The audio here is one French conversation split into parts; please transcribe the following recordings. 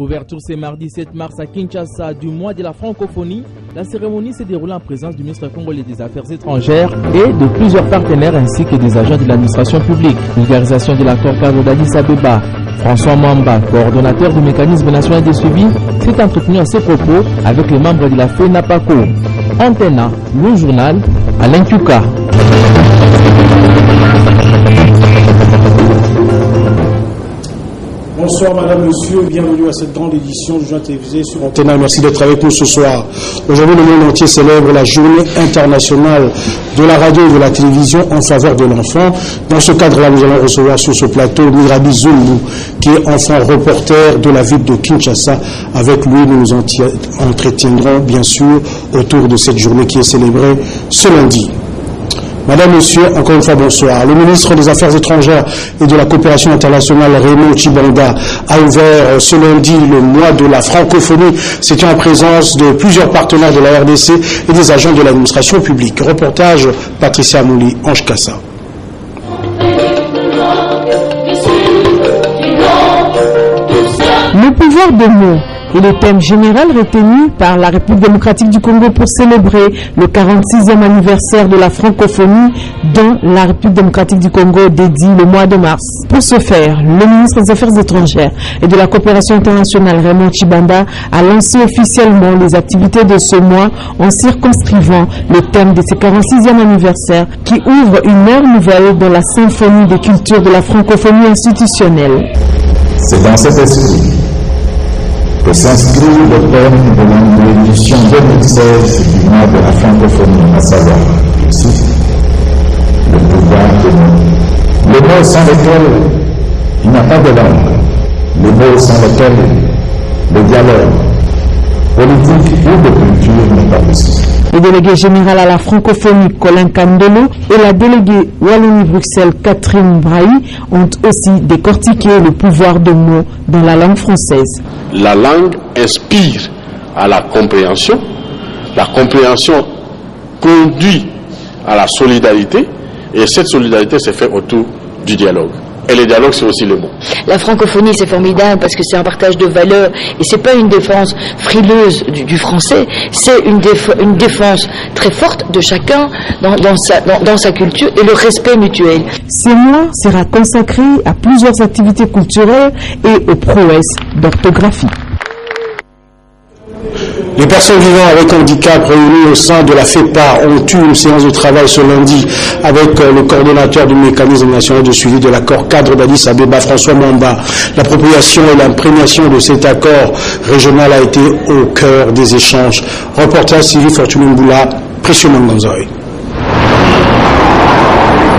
L'ouverture ce mardi 7 mars à Kinshasa du mois de la francophonie. La cérémonie s'est déroulée en présence du ministre congolais des Affaires étrangères et de plusieurs partenaires ainsi que des agents de l'administration publique. Vulgarisation de l'accord cadre d'Addis Abeba. François Mwamba, coordonnateur du mécanisme national de suivi, s'est entretenu à ses propos avec les membres de la FENAPACO. Antena, le journal, Alain Tuka. Bonsoir Madame, Monsieur, bienvenue à cette grande édition du journal télévisé sur Antena. Merci d'être avec nous ce soir. Aujourd'hui, le monde entier célèbre la journée internationale de la radio et de la télévision en faveur de l'enfant. Dans ce cadre-là, nous allons recevoir sur ce plateau Mirabi Zulu, qui est enfant reporter de la ville de Kinshasa. Avec lui, nous nous entretiendrons bien sûr autour de cette journée qui est célébrée ce lundi. Madame, Monsieur, encore une fois, bonsoir. Le ministre des Affaires étrangères et de la coopération internationale, Raymond Tshibanda, a ouvert ce lundi le mois de la francophonie. C'était en présence de plusieurs partenaires de la RDC et des agents de l'administration publique. Reportage, Patricia Mouli, Ange Kassa. Le pouvoir de mots est le thème général retenu par la République démocratique du Congo pour célébrer le 46e anniversaire de la francophonie dont la République démocratique du Congo dédie le mois de mars. Pour ce faire, le ministre des Affaires étrangères et de la coopération internationale Raymond Tshibanda a lancé officiellement les activités de ce mois en circonscrivant le thème de ce 46e anniversaire qui ouvre une ère nouvelle dans la symphonie des cultures de la francophonie institutionnelle. C'est dans cet esprit que s'inscrit le thème de l'édition 2016 du mois de la francophonie, à savoir, ici, le pouvoir des mots. Les mots sans lesquels il n'y a pas de langue, les mots sans lesquels le dialogue politique ou de culture n'est pas possible. Le délégué général à la francophonie, Colin Kandolo, et la déléguée Wallonie-Bruxelles, Catherine Brahi, ont aussi décortiqué le pouvoir de mots dans la langue française. La langue inspire à la compréhension conduit à la solidarité, et cette solidarité se fait autour du dialogue. Et le dialogue, c'est aussi le mot. La francophonie, c'est formidable parce que c'est un partage de valeurs et c'est pas une défense frileuse du français, c'est une défense très forte de chacun dans sa culture et le respect mutuel. Ce mois sera consacré à plusieurs activités culturelles et aux prouesses d'orthographie. Les personnes vivant avec handicap réunies au sein de la FEPA ont eu une séance de travail ce lundi avec le coordonnateur du mécanisme national de suivi de l'accord cadre d'Addis Abeba, François Mwamba. L'appropriation et l'imprégnation de cet accord régional a été au cœur des échanges. Reportage Sylvie Fortune Mboula, Pression Manganzoy.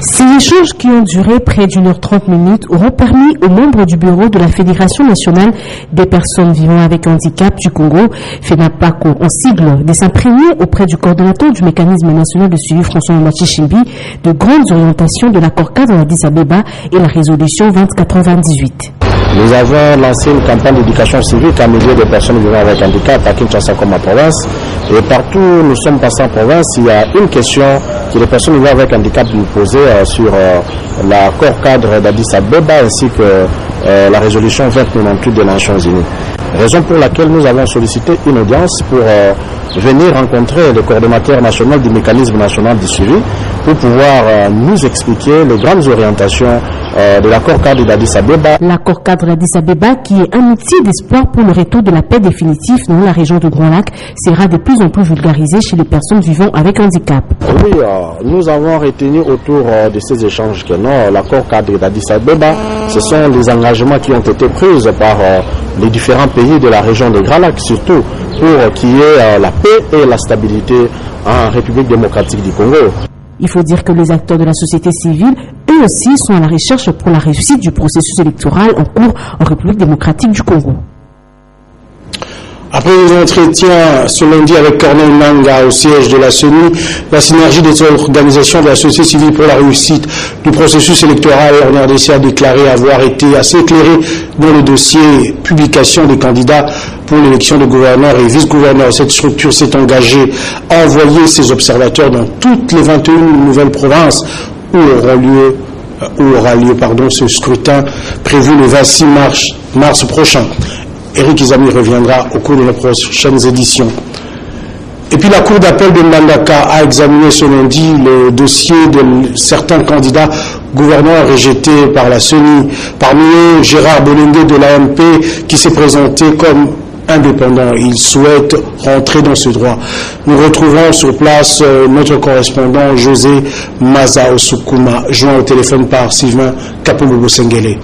Ces échanges qui ont duré près d'1h30 auront permis aux membres du bureau de la Fédération nationale des personnes vivant avec handicap du Congo, FENAPACO en sigle, de s'imprégner auprès du coordonnateur du mécanisme national de suivi François Machishimbi de grandes orientations de l'accord cadre d'Addis Abeba et la résolution 2098. Nous avons lancé une campagne d'éducation civique à milieu de personnes vivant avec handicap à Kinshasa comme en province. Et partout où nous sommes passés en province, il y a une question que les personnes vivant avec handicap nous posaient sur l'accord cadre d'Addis Abeba ainsi que la résolution 2098 des Nations Unies. Raison pour laquelle nous avons sollicité une audience pour venir rencontrer le coordonnateur national du mécanisme national du suivi pour pouvoir nous expliquer les grandes orientations de l'accord cadre d'Addis Abeba. L'accord cadre d'Addis Abeba, qui est un outil d'espoir pour le retour de la paix définitive dans la région de Grand Lac, sera de plus en plus vulgarisé chez les personnes vivant avec handicap. Oui, nous avons retenu autour de ces échanges que non, l'accord cadre d'Addis Abeba, ce sont des engagements qui ont été pris par les différents pays de la région de Grand Lac, surtout pour qu'il y ait la paix et la stabilité en République démocratique du Congo. Il faut dire que les acteurs de la société civile, eux aussi, sont à la recherche pour la réussite du processus électoral en cours en République démocratique du Congo. Après les entretiens ce lundi avec Corneille Nanga au siège de la CENI, la synergie des organisations de la société civile pour la réussite du processus électoral en RDC a déclaré avoir été assez éclairé dans le dossier publication des candidats pour l'élection de gouverneurs et vice-gouverneurs. Cette structure s'est engagée à envoyer ses observateurs dans toutes les 21 nouvelles provinces où aura lieu ce scrutin prévu le 26 mars prochain. Eric Izami reviendra au cours de nos prochaines éditions. Et puis la Cour d'appel de Mbandaka a examiné ce lundi le dossier de certains candidats gouverneurs rejetés par la CENI. Parmi eux, Gérard Bolenge de l'AMP qui s'est présenté comme indépendant. Il souhaite rentrer dans ce droit. Nous retrouvons sur place notre correspondant José Maza Osukuma, joint au téléphone par Sylvain Kapobobo Sengele.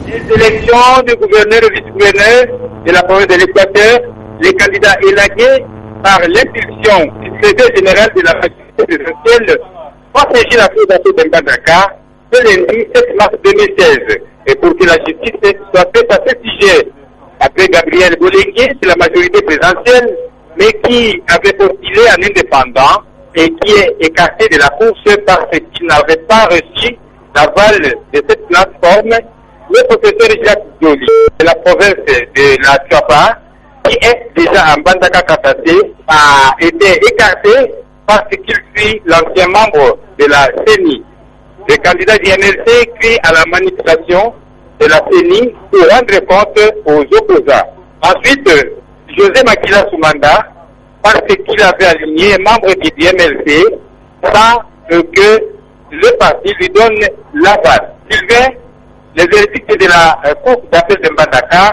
L'élection du gouverneur et vice-gouverneur de la province de l'Équateur, les candidats élagués par l'impulsion du secrétaire général de la majorité présidentielle ont saisi la Cour d'appel de Mbandaka le lundi 7 mars 2016 et pour que la justice soit faite à ce sujet. Après Gabriel Bolenge de la majorité présidentielle, mais qui avait postulé en indépendant et qui est écarté de la course parce qu'il n'avait pas reçu l'aval de cette plateforme, le professeur Jacques Doli de la province de la Tchapa, qui est déjà en Mbandaka Kassaté, a été écarté parce qu'il suit l'ancien membre de la CENI. Le candidat du MLC crie à la manipulation de la CENI pour rendre compte aux opposants. Ensuite, José Makila Soumanda, parce qu'il avait aligné un membre du MLC sans que le parti lui donne l'aval. Sylvain, les verdicts de la Cour d'appel de Mbandaka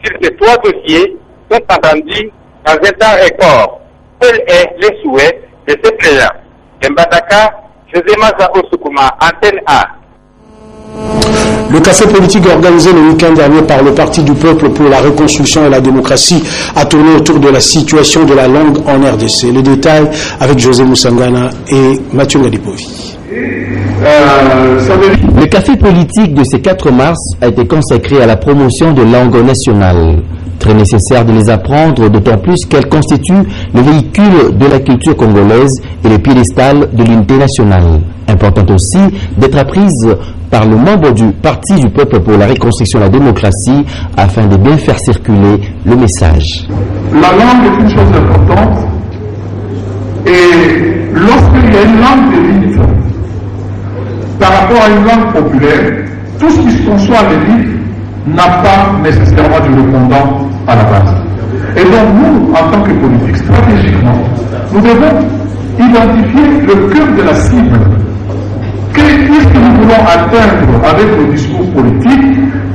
sur ces trois dossiers sont entendus dans un temps record. Tel est le souhait de ces plénières. De Mbandaka, José Maza Osukuma, Antenne A. Le café politique organisé le week-end dernier par le Parti du Peuple pour la reconstruction et la démocratie a tourné autour de la situation de la langue en RDC. Les détails avec José Moussangana et Mathieu Ngadipovi. Le café politique de ce 4 mars a été consacré à la promotion de langues nationales. Très nécessaire de les apprendre, d'autant plus qu'elles constituent le véhicule de la culture congolaise et le piédestal de l'unité nationale. Important aussi d'être apprise par le membre du Parti du Peuple pour la reconstruction et la démocratie afin de bien faire circuler le message. La langue est une chose importante et lorsqu'il y a une langue d'élite par rapport à une langue populaire, tout ce qui se conçoit à l'élite n'a pas nécessairement du répondant à la base. Et donc nous, en tant que politique, stratégiquement, nous devons identifier le cœur de la cible. Qu'est-ce que nous voulons atteindre avec le discours politique?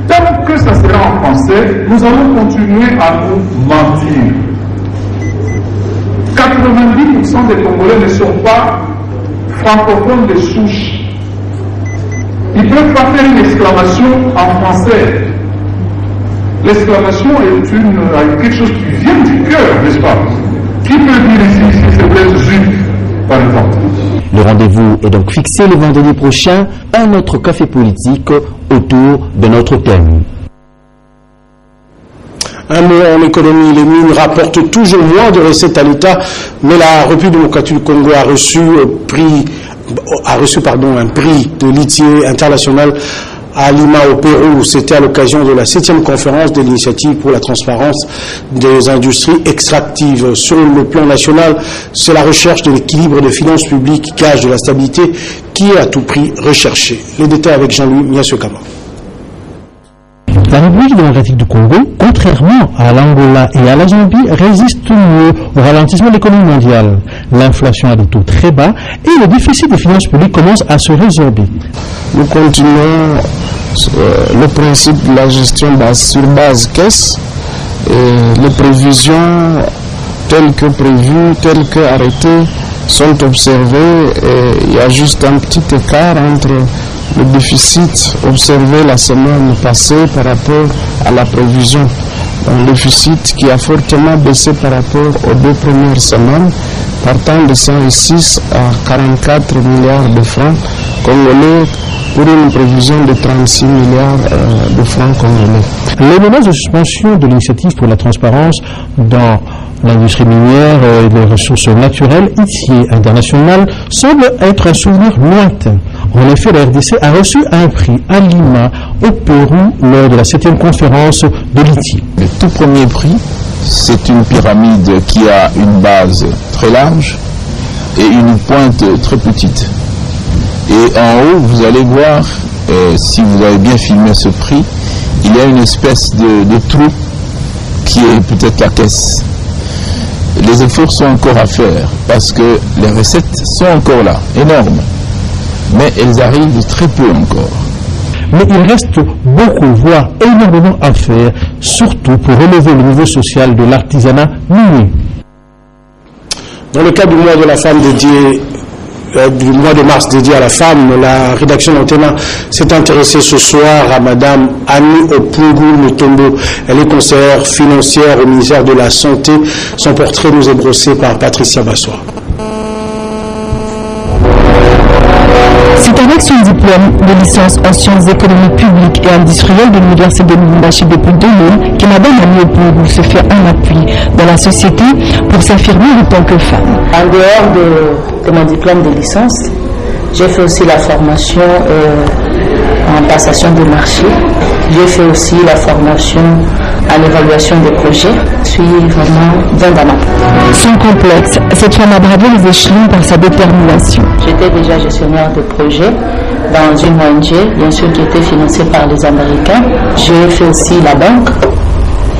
Tant que ça sera en français, nous allons continuer à nous mentir. 90% des Congolais ne sont pas francophones de souche. Ils ne peuvent pas faire une exclamation en français. L'exclamation est quelque chose qui vient du cœur, n'est-ce pas? Qui peut dire ici si c'est Blaise Juif, par exemple? Le rendez-vous est donc fixé le vendredi prochain, un autre café politique autour de notre thème. Un mot en économie, les mines rapportent toujours moins de recettes à l'État, mais la République démocratique du Congo a reçu un prix de litier international à Lima au Pérou. C'était à l'occasion de la 7e conférence de l'initiative pour la transparence des industries extractives. Sur le plan national, c'est la recherche de l'équilibre des finances publiques, gage de la stabilité, qui est à tout prix recherchée. Les détails avec Jean-Louis Miasokama. La République démocratique du Congo, contrairement à l'Angola et à la Zambie, résiste mieux au ralentissement de l'économie mondiale. L'inflation a des taux très bas et le déficit des finances publiques commence à se résorber. Nous continuons le principe de la gestion sur base caisse et les prévisions telles que prévues, telles que arrêtées sont observées et il y a juste un petit écart entre le déficit observé la semaine passée par rapport à la prévision. Un déficit qui a fortement baissé par rapport aux 2 premières semaines, partant de 106 à 44 milliards de francs congolais pour une prévision de 36 milliards de francs congolais. Les menaces de suspension de l'initiative pour la transparence dans l'industrie minière et les ressources naturelles, ici internationales, semblent être un souvenir lointain. En effet, la RDC a reçu un prix à Lima, au Pérou, lors de la 7e conférence de l'ITI. Le tout premier prix, c'est une pyramide qui a une base très large et une pointe très petite. Et en haut, vous allez voir, si vous avez bien filmé ce prix, il y a une espèce de trou qui est peut-être la caisse. Les efforts sont encore à faire parce que les recettes sont encore là, énormes, mais elles arrivent très peu encore. Mais il reste beaucoup, voire énormément à faire, surtout pour relever le niveau social de l'artisanat minier. Dans le cadre du mois de la femme dédié, du mois de mars dédié à la femme, la rédaction d'Antena s'est intéressée ce soir à Madame Annie Opungu Mutombo. Elle est conseillère financière au ministère de la Santé. Son portrait nous est brossé par Patricia Bassois. C'est avec son diplôme de licence en sciences économiques publiques et industrielles de l'Université de Lubumbashi depuis 2000 que Mme Annie Opungu se fait un appui dans la société pour s'affirmer en tant que femme. En dehors de mon diplôme de licence, j'ai fait aussi la formation en passation de marché. J'ai fait aussi la formation en évaluation des projets. Je suis vraiment bien dans ma peau. Sans complexe, cette femme a bravé les échelons par sa détermination. J'étais déjà gestionnaire de projet dans une ONG, bien sûr qui était financée par les Américains. J'ai fait aussi la banque.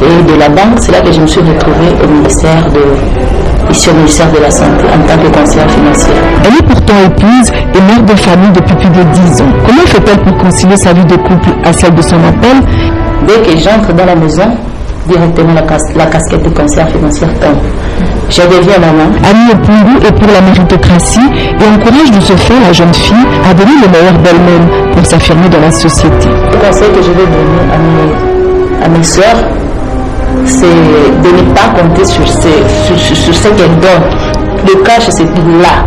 Et de la banque, c'est là que je me suis retrouvée au ministère de la Santé en tant que conseillère financière. Elle est pourtant épouse et mère de famille depuis plus de 10 ans. Comment fait-elle pour concilier sa vie de couple à celle de son appel? Dès que j'entre dans la maison, directement la casquette de conseillère financière tombe. Je deviens maman. Annie Opungu est pour la méritocratie et encourage de ce fait la jeune fille à donner le meilleur d'elle-même pour s'affirmer dans la société. Le conseil que je vais donner à mes soeurs, c'est de ne pas compter sur ce qu'elles donnent. Le cash, c'est là.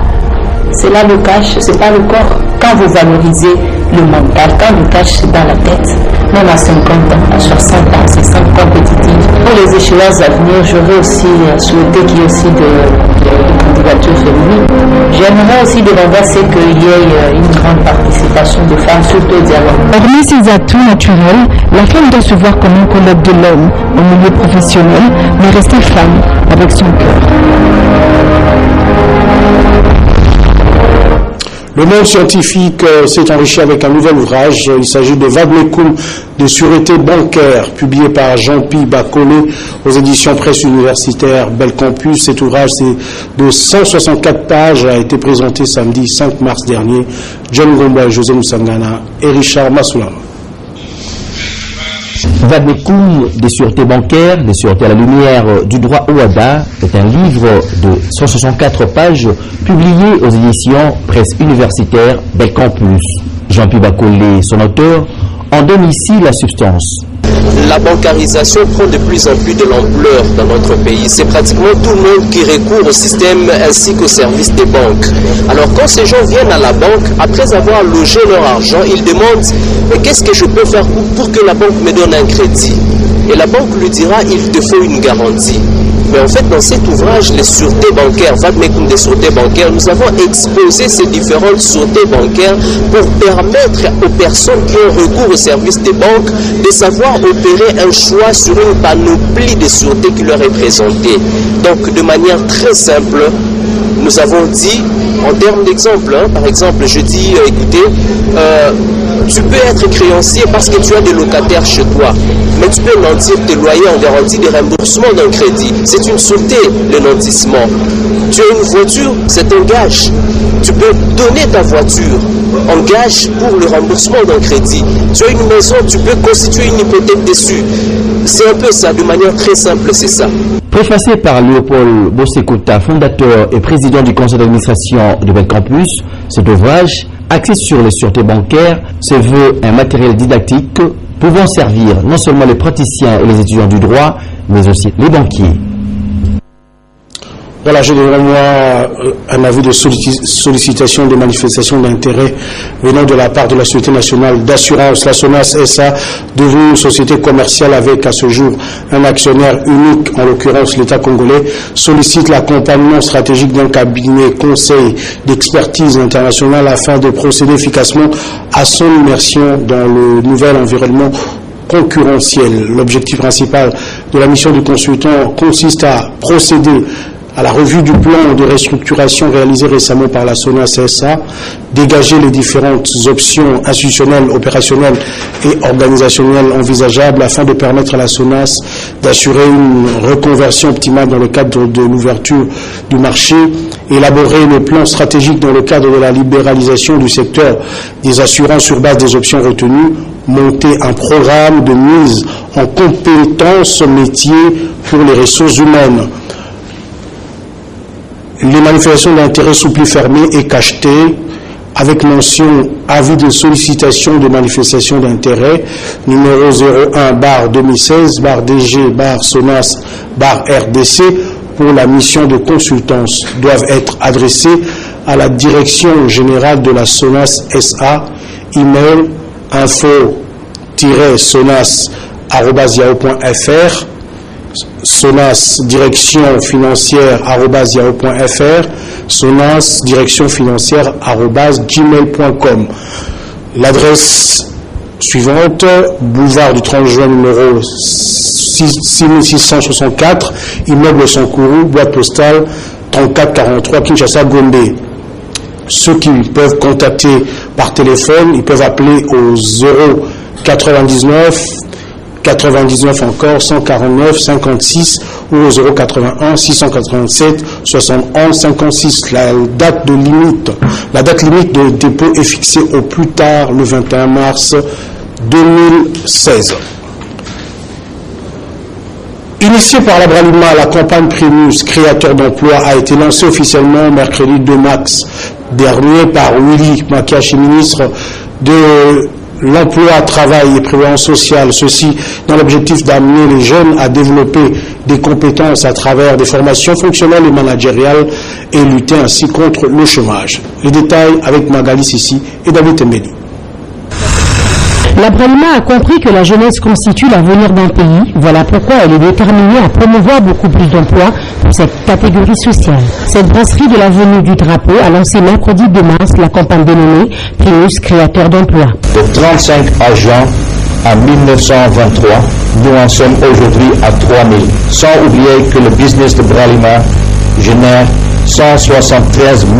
C'est là le cash, c'est pas le corps. Quand vous valorisez le mental, quand le cash c'est dans la tête, même à 50 ans, à 60 ans, c'est ça compétitif. Pour les échéances à venir, j'aurais aussi souhaité qu'il y ait aussi de candidatures féminines. J'aimerais aussi demander à ce qu'il y ait une grande participation de femmes, surtout au dialogue. Hormis ses atouts naturels, la femme doit se voir comme un collègue de l'homme au milieu professionnel, mais rester femme avec son cœur. Le monde scientifique s'est enrichi avec un nouvel ouvrage. Il s'agit de Vadmekum de sûreté bancaire, publié par Jean-Pierre Bacolé aux éditions Presse Universitaire Bel Campus. Cet ouvrage, c'est de 164 pages, a été présenté samedi 5 mars dernier. John Gomba, José Moussangana et Richard Massoulama. Vadmekum des sûretés bancaires, des sûretés à la lumière du droit OADA est un livre de 164 pages publié aux éditions Presse Universitaire Bel Campus. Jean-Pierre Bacolé, son auteur, en donne ici la substance. La bancarisation prend de plus en plus de l'ampleur dans notre pays. C'est pratiquement tout le monde qui recourt au système ainsi qu'au service des banques. Alors quand ces gens viennent à la banque, après avoir logé leur argent, ils demandent « qu'est-ce que je peux faire pour que la banque me donne un crédit ?» Et la banque lui dira « il te faut une garantie ». Mais en fait, dans cet ouvrage, les sûretés bancaires, Vadmekum des sûretés bancaires, nous avons exposé ces différentes sûretés bancaires pour permettre aux personnes qui ont recours au service des banques de savoir opérer un choix sur une panoplie de sûretés qui leur est présentée. Donc, de manière très simple, nous avons dit, en termes d'exemple, par exemple, je dis, écoutez, tu peux être créancier parce que tu as des locataires chez toi, mais tu peux nantir tes loyers en garantie de remboursement d'un crédit. C'est une sûreté, le nantissement. Tu as une voiture, c'est un gage. Tu peux donner ta voiture en gage pour le remboursement d'un crédit. Tu as une maison, tu peux constituer une hypothèque dessus. C'est un peu ça, de manière très simple, c'est ça. Préfacé par Léopold Bossekouta, fondateur et président du conseil d'administration de Bel Campus, cet ouvrage, axé sur les sûretés bancaires, se veut un matériel didactique pouvant servir non seulement les praticiens et les étudiants du droit, mais aussi les banquiers. Voilà, j'ai devant moi un avis de sollicitation de manifestation d'intérêt venant de la part de la Société nationale d'assurance, la SONAS SA, devenue une société commerciale avec à ce jour un actionnaire unique, en l'occurrence l'État congolais, sollicite l'accompagnement stratégique d'un cabinet conseil d'expertise internationale afin de procéder efficacement à son immersion dans le nouvel environnement concurrentiel. L'objectif principal de la mission du consultant consiste à procéder à la revue du plan de restructuration réalisé récemment par la SONAS SA, dégager les différentes options institutionnelles, opérationnelles et organisationnelles envisageables afin de permettre à la SONAS d'assurer une reconversion optimale dans le cadre de l'ouverture du marché, élaborer le plan stratégique dans le cadre de la libéralisation du secteur des assurances sur base des options retenues, monter un programme de mise en compétences métiers pour les ressources humaines. Les manifestations d'intérêt soupli fermées et cachetées avec mention avis de sollicitation de manifestation d'intérêt numéro 01/2016/DG/SONAS/RDC pour la mission de consultance doivent être adressées à la direction générale de la SONAS SA, email info-sonas@yahoo.fr, SONAS direction financière@yahoo.fr, SONAS direction financière@gmail.com. L'adresse suivante, boulevard du 30 juin numéro 6664, immeuble Sankourou, boîte postale 3443, Kinshasa, Gombe. Ceux qui peuvent contacter par téléphone, ils peuvent appeler au 099 99 encore 149 56 ou au 081 687 71 56. La date limite de dépôt est fixée au plus tard le 21 mars 2016. Initiée par la Bralima, la campagne Primus, créateur d'emplois, a été lancée officiellement mercredi 2 mars dernier par Willy Makiachi, ministre de l'Emploi, Travail et Prévoyance sociale. Ceci dans l'objectif d'amener les jeunes à développer des compétences à travers des formations fonctionnelles et managériales et lutter ainsi contre le chômage. Les détails avec Magali Sissi et David Tembeli. La Bralima a compris que la jeunesse constitue l'avenir d'un pays. Voilà pourquoi elle est déterminée à promouvoir beaucoup plus d'emplois pour cette catégorie sociale. Cette brasserie de l'avenue du Drapeau a lancé mercredi 2 mars la campagne dénommée Primus créateur d'emplois. De 35 agents en 1923, nous en sommes aujourd'hui à 3000. Sans oublier que le business de Bralima génère 173 000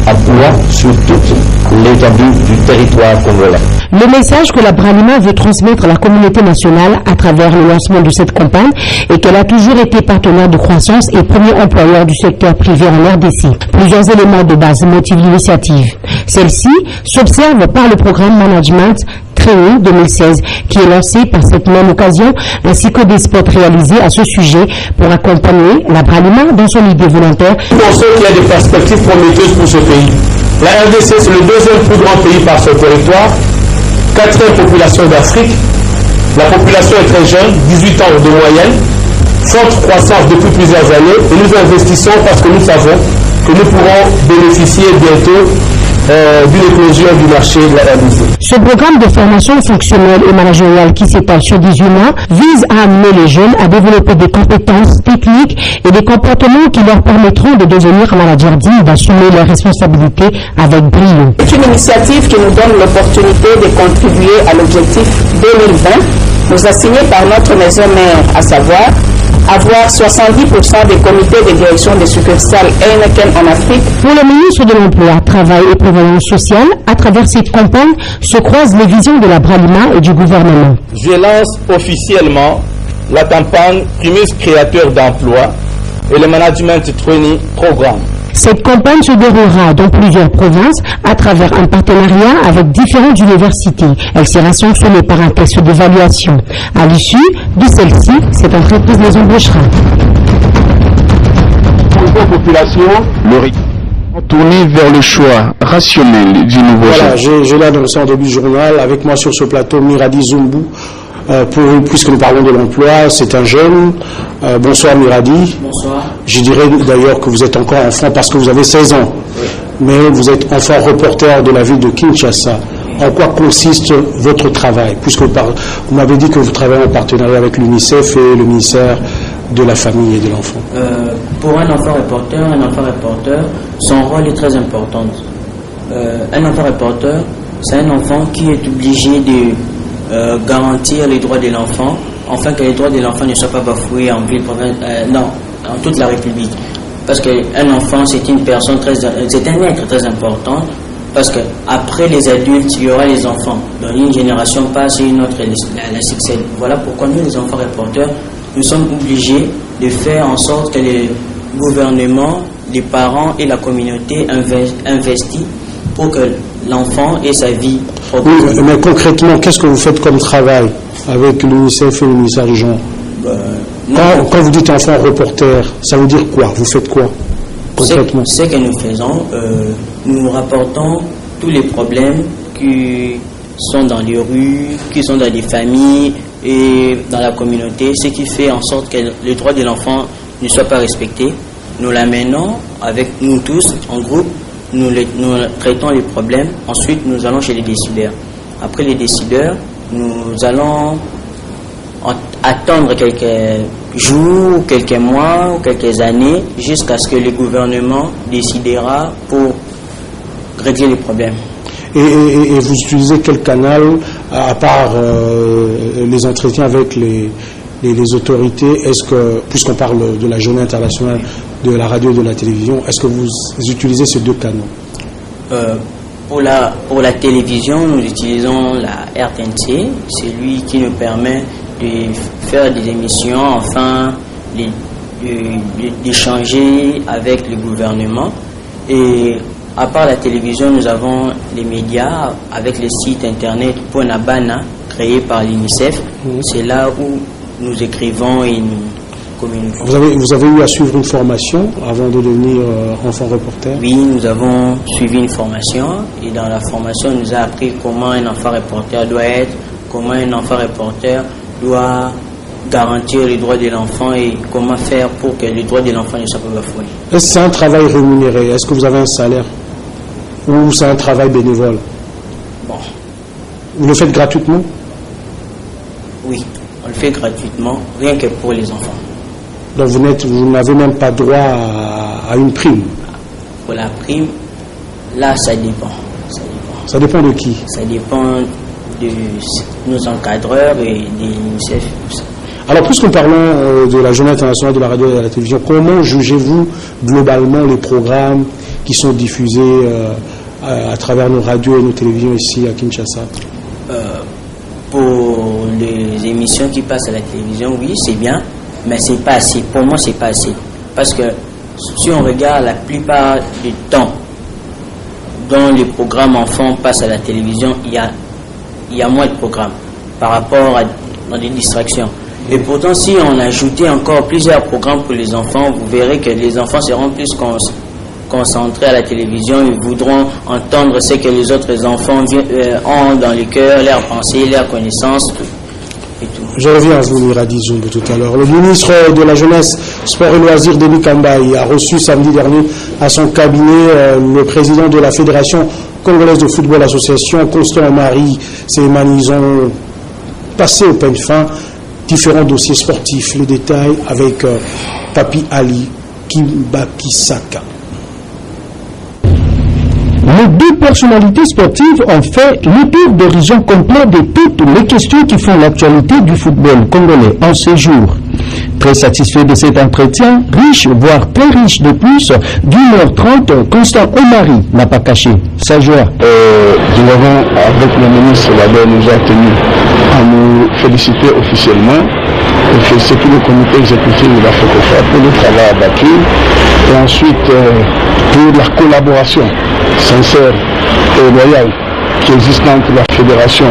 emplois sur toute l'étendue du territoire congolais. Le message que la Bralima veut transmettre à la communauté nationale à travers le lancement de cette campagne est qu'elle a toujours été partenaire de croissance et premier employeur du secteur privé en RDC. Plusieurs éléments de base motivent l'initiative. Celle-ci s'observe par le programme Management Training 2016 qui est lancé par cette même occasion, ainsi que des spots réalisés à ce sujet pour accompagner la Bralima dans son idée volontaire. Nous pensons qu'il y a des perspectives prometteuses pour ce pays. La RDC, c'est le deuxième plus grand pays par son territoire, 4e population d'Afrique. La population est très jeune, 18 ans de moyenne, forte croissance depuis plusieurs années, et nous investissons parce que nous savons que nous pourrons bénéficier bientôt d'une éclosion du marché de la RDC. Ce programme de formation fonctionnelle et managériale qui s'étale sur 18 mois vise à amener les jeunes à développer des compétences techniques et des comportements qui leur permettront de devenir managers dignes, d'assumer leurs responsabilités avec brio. C'est une initiative qui nous donne l'opportunité de contribuer à l'objectif 2020, nous assigné par notre maison mère, à savoir avoir 70% des comités de direction des succursales Heineken en Afrique. Pour le ministre de l'Emploi, Travail et Prévoyance sociale, à travers cette campagne se croisent les visions de la Bralima et du gouvernement. Je lance officiellement la campagne Primus créateur d'emplois et le Management Training Programme. Cette campagne se déroulera dans plusieurs provinces à travers un partenariat avec différentes universités. Elle sera sanctionnée par un test d'évaluation. À l'issue de celle-ci, cette entreprise les embauchera. Population, tourner vers le choix rationnel du nouveau Voilà, je l'ai annoncé en début de journal. Avec moi sur ce plateau, Miradi Zumbu. Puisque nous parlons de l'emploi, c'est un jeune. Bonsoir Miradi. Bonsoir. Je dirais d'ailleurs que vous êtes encore enfant parce que vous avez 16 ans. Oui. Mais vous êtes enfant reporter de la ville de Kinshasa. En quoi consiste votre travail? Puisque vous m'avez dit que vous travaillez en partenariat avec l'UNICEF et le ministère de la Famille et de l'Enfant. Pour un enfant reporter, son rôle est très important. Un enfant reporter, c'est un enfant qui est obligé de garantir les droits de l'enfant, afin que les droits de l'enfant ne soient pas bafoués en ville, dans toute la République. Parce qu'un enfant, c'est un être très important. Parce qu'après les adultes, il y aura les enfants. Donc une génération passe et une autre la succède. Voilà pourquoi nous, les enfants reporters, nous sommes obligés de faire en sorte que les gouvernements, les parents et la communauté investissent pour que l'enfant ait sa vie. Oui, mais concrètement, qu'est-ce que vous faites comme travail avec l'UNICEF et le ministère du Genre? Quand vous dites enfant reporter, ça veut dire quoi? Vous faites quoi concrètement? Ce que nous faisons, nous rapportons tous les problèmes qui sont dans les rues, qui sont dans les familles et dans la communauté, ce qui fait en sorte que les droits de l'enfant ne soient pas respectés. Nous l'amenons avec nous tous en groupe, nous traitons les problèmes, ensuite nous allons chez les décideurs. Après les décideurs, nous allons attendre quelques jours, quelques mois ou quelques années jusqu'à ce que le gouvernement décidera pour régler les problèmes. Et vous utilisez quel canal, à part les entretiens avec les autorités? Est-ce que, puisqu'on parle de la journée internationale de la radio et de la télévision, est-ce que vous utilisez ces deux canaux? Pour la télévision, nous utilisons la RTNC, c'est lui qui nous permet de faire des émissions, enfin d'échanger avec le gouvernement. Et à part la télévision, nous avons les médias avec le site internet Ponabana créé par l'UNICEF. C'est là où nous écrivons et nous communiquons. Vous avez eu à suivre une formation avant de devenir enfant reporter? Oui, nous avons suivi une formation et dans la formation, on nous a appris comment un enfant reporter doit être, comment un enfant reporter doit garantir les droits de l'enfant et comment faire pour que les droits de l'enfant ne soient pas bafoués. Est-ce que c'est un travail rémunéré? Est-ce que vous avez un salaire? Ou c'est un travail bénévole? Bon. Vous le faites gratuitement? Oui, on le fait gratuitement, rien que pour les enfants. Donc vous n'avez même pas droit à une prime? Pour la prime, là ça dépend. Ça dépend de qui? Ça dépend de nos encadreurs et des UNICEF. Alors, puisqu'on parlons de la Journée internationale de la radio et de la télévision, comment jugez-vous globalement les programmes qui sont diffusés à travers nos radios et nos télévisions ici à Kinshasa? Pour les émissions qui passent à la télévision, oui, c'est bien, mais c'est pas assez. Pour moi, c'est pas assez. Parce que si on regarde la plupart du temps dont les programmes enfants passent à la télévision, il y a moins de programmes par rapport à des distractions. Et pourtant, si on ajoutait encore plusieurs programmes pour les enfants, vous verrez que les enfants seront plus concentrés à la télévision. Ils voudront entendre ce que les autres enfants ont dans le cœur, leurs pensées, leurs connaissances et tout. Je reviens à vous, Iradi Zumbu, tout à l'heure. Le ministre de la Jeunesse, Sport et Loisirs, Denis Kambaï, a reçu samedi dernier à son cabinet le président de la Fédération congolaise de football association, Constant Marie Seyman. Ils ont passé au peigne fin différents dossiers sportifs. Les détails avec Papi Ali Kimbakisaka. Les deux personnalités sportives ont fait le tour d'horizon complet de toutes les questions qui font l'actualité du football congolais en ces jours. Très satisfait de cet entretien, riche, voire très riche de plus, d'1h30, Constant Omari n'a pas caché sa joie. Nous avons, avec le ministre Label, nous a tenu à nous féliciter officiellement, et féliciter tout le comité exécutif de la FOCOFA pour le travail abattu, et ensuite pour la collaboration sincère et loyale qui existe entre la fédération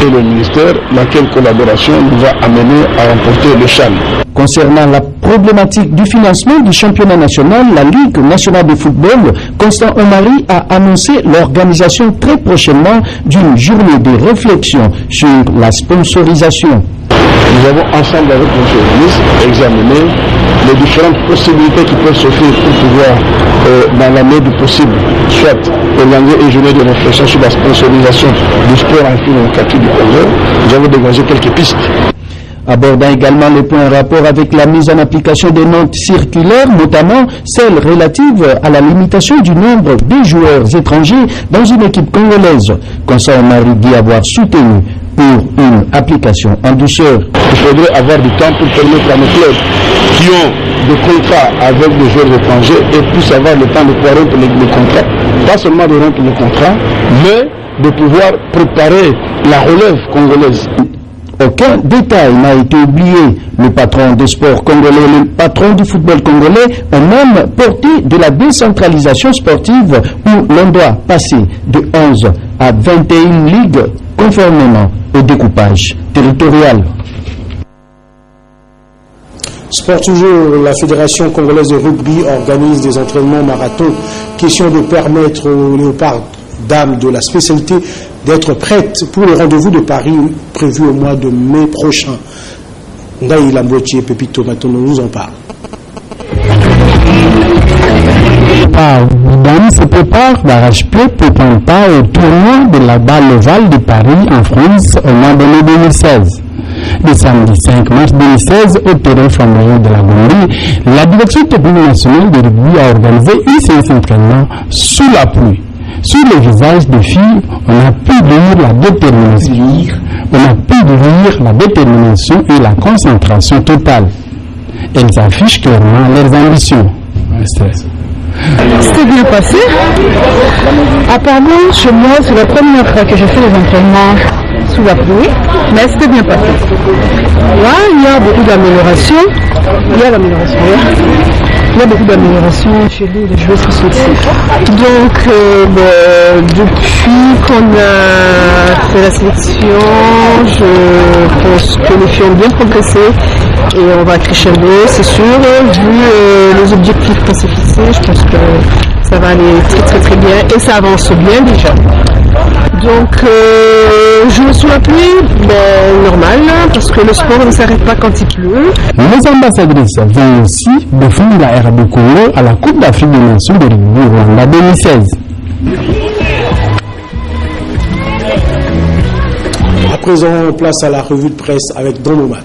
et le ministère, laquelle collaboration nous va amener à remporter le CHAN. Concernant la problématique du financement du championnat national, la Ligue nationale de football, Constant Omari a annoncé l'organisation très prochainement d'une journée de réflexion sur la sponsorisation. Nous avons ensemble avec M. le ministre examiné les différentes possibilités qui peuvent s'offrir pour pouvoir, dans la mesure du possible, soit organiser une journée de réflexion sur la sponsorisation du sport en film du Congo. Nous avons dégagé quelques pistes. Abordant également les points en rapport avec la mise en application des notes circulaires, notamment celles relatives à la limitation du nombre de joueurs étrangers dans une équipe congolaise. Constant Omari dit avoir soutenu pour une application en douceur. Il faudrait avoir du temps pour permettre à nos clubs qui ont des contrats avec des joueurs étrangers et puissent avoir le temps de pouvoir rompre les contrats. Pas seulement de rompre les contrats, mais de pouvoir préparer la relève congolaise. Aucun détail n'a été oublié. Le patron des sports congolais, le patron du football congolais ont même porté de la décentralisation sportive où l'on doit passer de 11 à 21 ligues conformément au découpage territorial. Sport toujours, la Fédération congolaise de rugby organise des entraînements marathon. Question de permettre aux léopards dames de la spécialité d'être prêtes pour le rendez-vous de Paris prévu au mois de mai prochain. Ndaï Lambotier, Pépito Matono nous en parle. Dames se prépare d'arrache-pied pour prendre part au tournoi de la balle ovale de Paris en France au mois de mai 2016. Le samedi 5 mars 2016, au terrain familial de la Gambie, la direction technique nationale de rugby a organisé une séance d'entraînement sous la pluie. Sur les visages des filles, on a pu lire la détermination et la concentration totale. Elles affichent clairement leurs ambitions. C'était bien passé. Apparemment, chez moi, c'est la première fois que je fais les entraînements sous la pluie, mais c'était bien passé. Là, il y a beaucoup d'améliorations. Il y a beaucoup d'améliorations chez les joueurs qui sont ici. Donc, depuis qu'on a fait la sélection, je pense que les filles ont bien progressé et on va crescendo, c'est sûr. Vu les objectifs qu'on s'est fixés, je pense que ça va aller très très bien et ça avance bien déjà. Donc, jouer sous la pluie, normal, parce que le sport ne s'arrête pas quand il pleut. Les ambassadrices vont aussi défendre la RD Congo à la Coupe d'Afrique des Nations de rugby Rwanda 2016. À présent, place à la revue de presse avec Don Momat.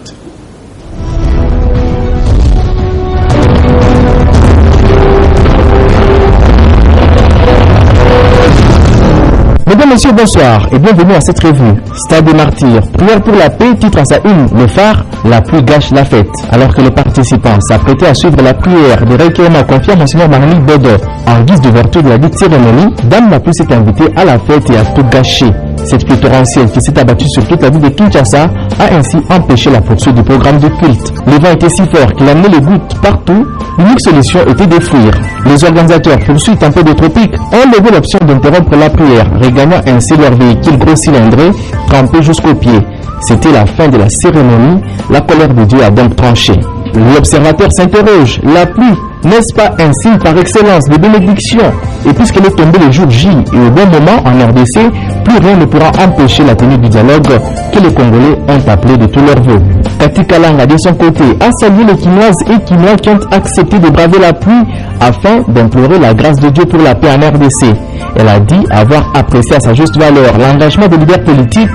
Mesdames, Messieurs, bonsoir et bienvenue à cette revue. Stade des Martyrs, prière pour la paix, titre à sa une, le phare, la pluie gâche la fête. Alors que les participants s'apprêtaient à suivre la prière de Reikema confiée à Monseigneur Marly Bodo en guise d'ouverture de la dite cérémonie, Dame la pluie s'est invitée à la fête et a tout gâché. Cette pluie torrentielle qui s'est abattue sur toute la ville de Kinshasa a ainsi empêché la poursuite du programme de culte. Le vent était si fort qu'il amenait les gouttes partout. L'unique solution était de fuir. Les organisateurs, poursuite un peu de tropique, ont levé l'option d'interrompre la prière, regagnant ainsi leur véhicule gros cylindré, trempé jusqu'aux pieds. C'était la fin de la cérémonie. La colère de Dieu a donc tranché. L'observateur s'interroge. La pluie, n'est-ce pas un signe par excellence de bénédiction? Et puisqu'elle est tombée le jour J et au bon moment en RDC, plus rien ne pourra empêcher la tenue du dialogue que les Congolais ont appelé de tous leurs vœux. Kati Kalanga, de son côté, a salué les Kinoises et Kinois qui ont accepté de braver la pluie afin d'implorer la grâce de Dieu pour la paix en RDC. Elle a dit avoir apprécié à sa juste valeur l'engagement des leaders politiques,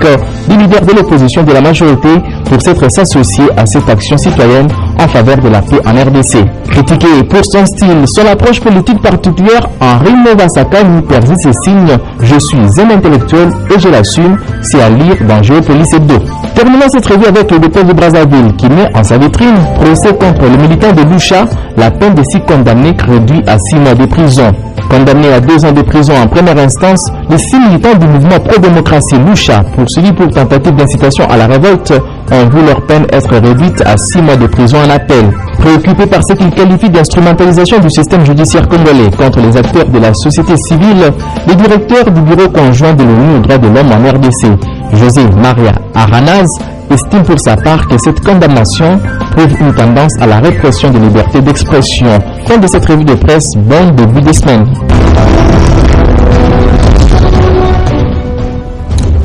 des leaders de l'opposition de la majorité pour s'être s'associer à cette action citoyenne en faveur de la paix en RDC. Critiqué pour son style, son approche politique particulière, Henri Novasakani persiste ses signes « Je suis un intellectuel et je l'assume », c'est à lire dans Géopolis Hebdo. Terminons cette revue avec le dépôt de Brazzaville qui met en sa vitrine procès contre le militant de Lucha, la peine des 6 condamnés réduite à 6 mois de prison. Condamnés à 2 ans de prison en première instance, les 6 militants du mouvement pro-démocratie Lucha, poursuivis pour tentative d'incitation à la révolte, ont vu leur peine être réduite à 6 mois de prison en appel. Préoccupés par ce qu'ils qualifient d'instrumentalisation du système judiciaire congolais contre les acteurs de la société civile, le directeur du bureau conjoint de l'ONU aux droits de l'homme en RDC, José Maria Aranaz, estime pour sa part que cette condamnation prouve une tendance à la répression des libertés d'expression. Fin de cette revue de presse, bon début de semaine.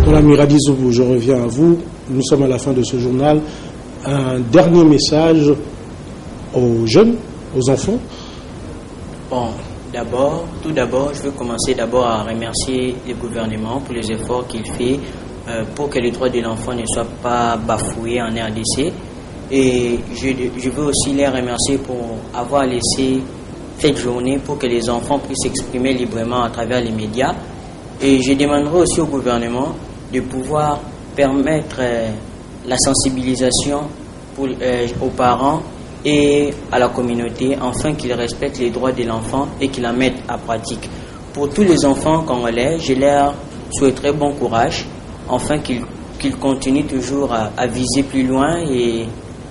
Dans la Miradizou, je reviens à vous. Nous sommes à la fin de ce journal. Un dernier message aux jeunes, aux enfants. Bon, tout d'abord, je veux commencer d'abord à remercier le gouvernement pour les efforts qu'il fait pour que les droits de l'enfant ne soient pas bafoués en RDC. Et je veux aussi les remercier pour avoir laissé cette journée pour que les enfants puissent s'exprimer librement à travers les médias. Et je demanderai aussi au gouvernement de pouvoir permettre la sensibilisation aux parents et à la communauté, afin qu'ils respectent les droits de l'enfant et qu'ils la mettent à pratique. Pour tous les enfants congolais, je leur souhaiterais bon courage, afin qu'ils continuent toujours à viser plus loin et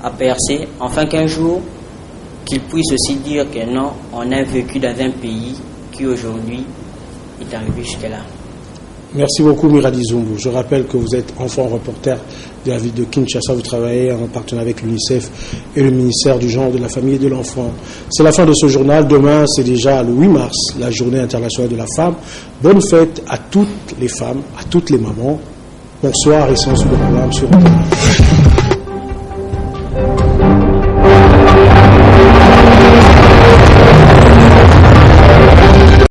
à percer, afin qu'un jour, qu'ils puissent aussi dire que non, on a vécu dans un pays qui aujourd'hui est arrivé jusque-là. Merci beaucoup Miradi Zumbu. Je rappelle que vous êtes enfant reporter de la ville de Kinshasa. Vous travaillez en partenariat avec l'UNICEF et le ministère du Genre, de la Famille et de l'Enfant. C'est la fin de ce journal. Demain, c'est déjà le 8 mars, la journée internationale de la femme. Bonne fête à toutes les femmes, à toutes les mamans. Bonsoir et sans le programme sur Internet.